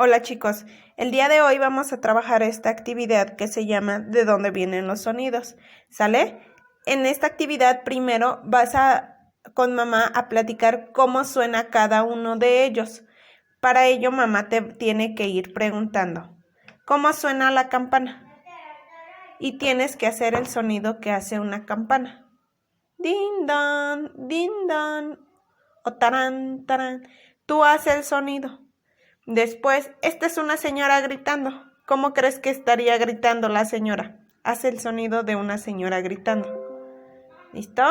Hola chicos, el día de hoy vamos a trabajar esta actividad que se llama ¿De dónde vienen los sonidos? ¿Sale? En esta actividad primero vas con mamá a platicar cómo suena cada uno de ellos. Para ello mamá te tiene que ir preguntando ¿cómo suena la campana? Y tienes que hacer el sonido que hace una campana. Din dan, o tarán, tarán. Tú haces el sonido. Después, esta es una señora gritando. ¿Cómo crees que estaría gritando la señora? Hace el sonido de una señora gritando. ¿Listo?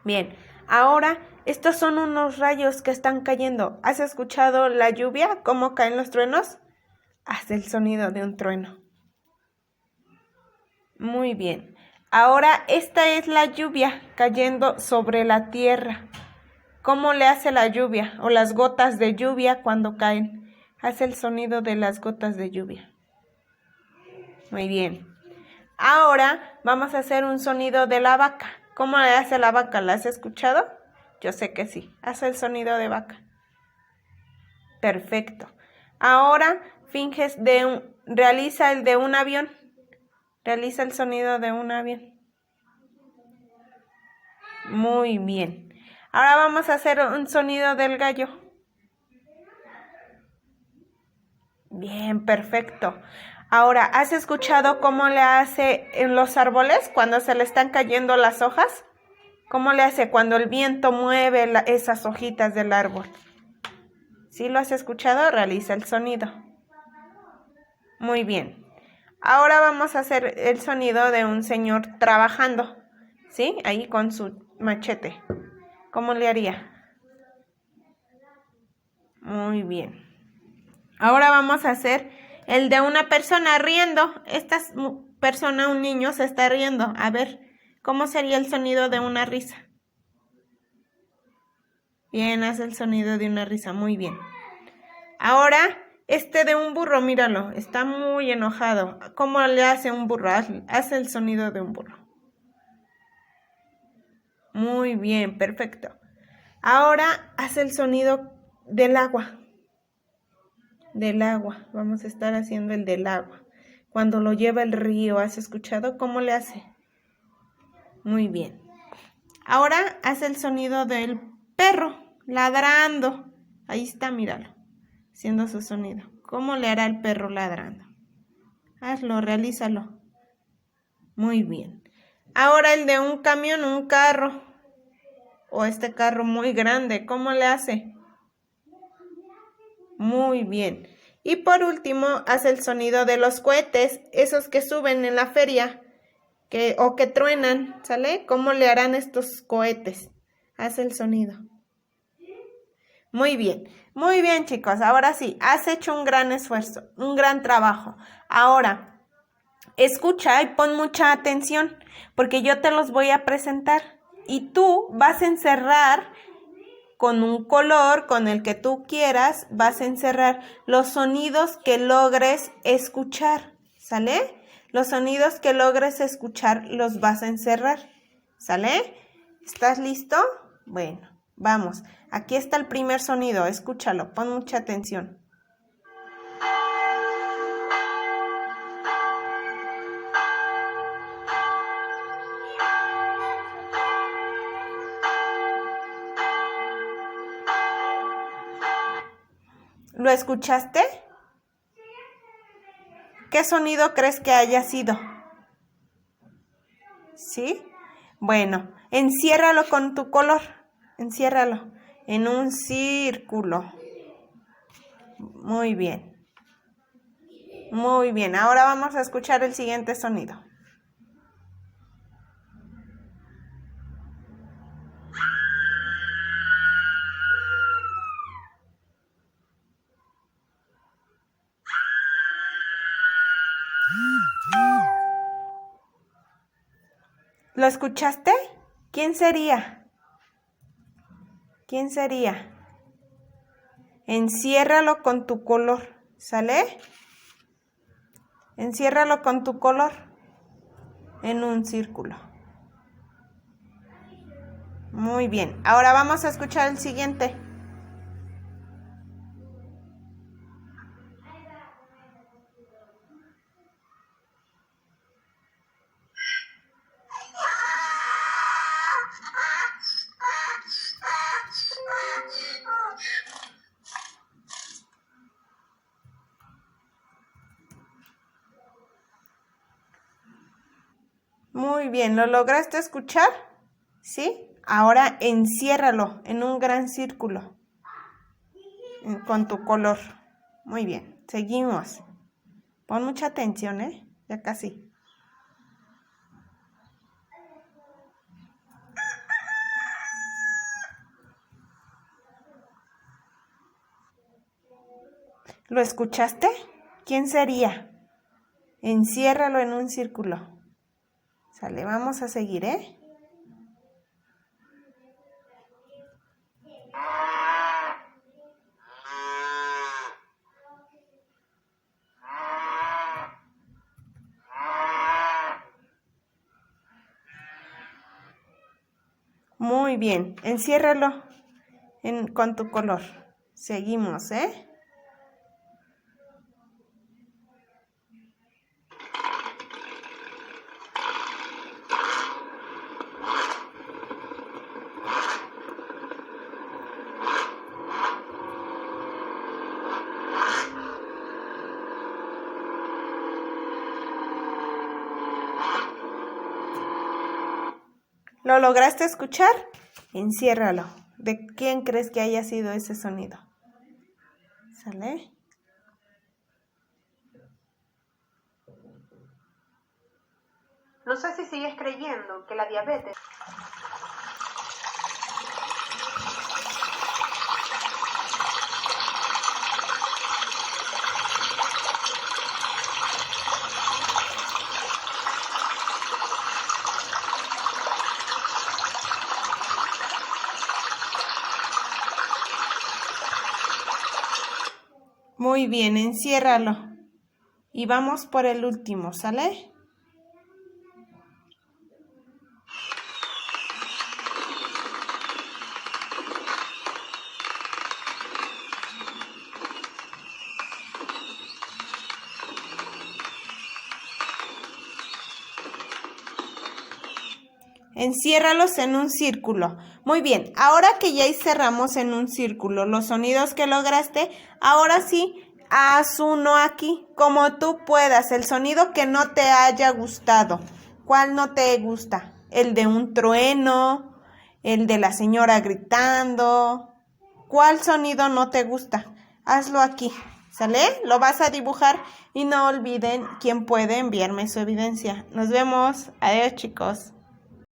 Bien. Ahora, estos son unos rayos que están cayendo. ¿Has escuchado la lluvia? ¿Cómo caen los truenos? Hace el sonido de un trueno. Muy bien. Ahora, esta es la lluvia cayendo sobre la tierra. ¿Cómo le hace la lluvia o las gotas de lluvia cuando caen? Hace el sonido de las gotas de lluvia. Muy bien. Ahora vamos a hacer un sonido de la vaca. ¿Cómo le hace la vaca? ¿La has escuchado? Yo sé que sí. Hace el sonido de vaca. Perfecto. Ahora realiza el de un avión. Realiza el sonido de un avión. Muy bien. Ahora vamos a hacer un sonido del gallo. Bien, perfecto. Ahora, ¿has escuchado cómo le hace en los árboles cuando se le están cayendo las hojas? ¿Cómo le hace cuando el viento mueve esas hojitas del árbol? ¿Sí lo has escuchado? Realiza el sonido. Muy bien. Ahora vamos a hacer el sonido de un señor trabajando. ¿Sí? Ahí con su machete. ¿Cómo le haría? Muy bien. Ahora vamos a hacer el de una persona riendo. Esta persona, un niño, se está riendo. A ver, ¿cómo sería el sonido de una risa? Bien, hace el sonido de una risa. Muy bien. Ahora, este de un burro, míralo. Está muy enojado. ¿Cómo le hace un burro? Hace el sonido de un burro. Muy bien, perfecto. Ahora hace el sonido del agua. Del agua. Vamos a estar haciendo el del agua. Cuando lo lleva el río, ¿has escuchado cómo le hace? Muy bien. Ahora hace el sonido del perro, ladrando. Ahí está, míralo, haciendo su sonido. ¿Cómo le hará el perro ladrando? Hazlo, realízalo. Muy bien. Ahora el de un camión, un carro. O este carro muy grande, ¿cómo le hace? Muy bien. Y por último, hace el sonido de los cohetes, esos que suben en la feria o que truenan, ¿sale? ¿Cómo le harán estos cohetes? Hace el sonido. Muy bien chicos, ahora sí, has hecho un gran esfuerzo, un gran trabajo. Ahora, escucha y pon mucha atención, porque yo te los voy a presentar y tú vas a encerrar con un color, con el que tú quieras, vas a encerrar los sonidos que logres escuchar, ¿sale? Los sonidos que logres escuchar los vas a encerrar, ¿sale? ¿Estás listo? Bueno, vamos. Aquí está el primer sonido, escúchalo, pon mucha atención. ¿Lo escuchaste? ¿Qué sonido crees que haya sido? ¿Sí? Bueno, enciérralo con tu color. Enciérralo en un círculo. Muy bien. Muy bien. Ahora vamos a escuchar el siguiente sonido. ¿Lo escuchaste? ¿Quién sería? ¿Quién sería? Enciérralo con tu color, ¿sale? Enciérralo con tu color en un círculo. Muy bien. Ahora vamos a escuchar el siguiente. Muy bien, ¿lo lograste escuchar? ¿Sí? Ahora enciérralo en un gran círculo con tu color. Muy bien, seguimos. Pon mucha atención, ¿eh? Ya casi. ¿Lo escuchaste? ¿Quién sería? Enciérralo en un círculo. Sale, vamos a seguir, ¿eh? Muy bien, enciérralo con tu color. Seguimos, ¿eh? ¿Lo lograste escuchar? Enciérralo. ¿De quién crees que haya sido ese sonido? ¿Sale? No sé si sigues creyendo que la diabetes... Muy bien, enciérralo. Y vamos por el último, ¿sale? Enciérralos en un círculo. Muy bien, ahora que ya cerramos en un círculo los sonidos que lograste, ahora sí, haz uno aquí, como tú puedas, el sonido que no te haya gustado. ¿Cuál no te gusta? ¿El de un trueno? ¿El de la señora gritando? ¿Cuál sonido no te gusta? Hazlo aquí, ¿sale? Lo vas a dibujar y no olviden quién puede enviarme su evidencia. Nos vemos. Adiós, chicos.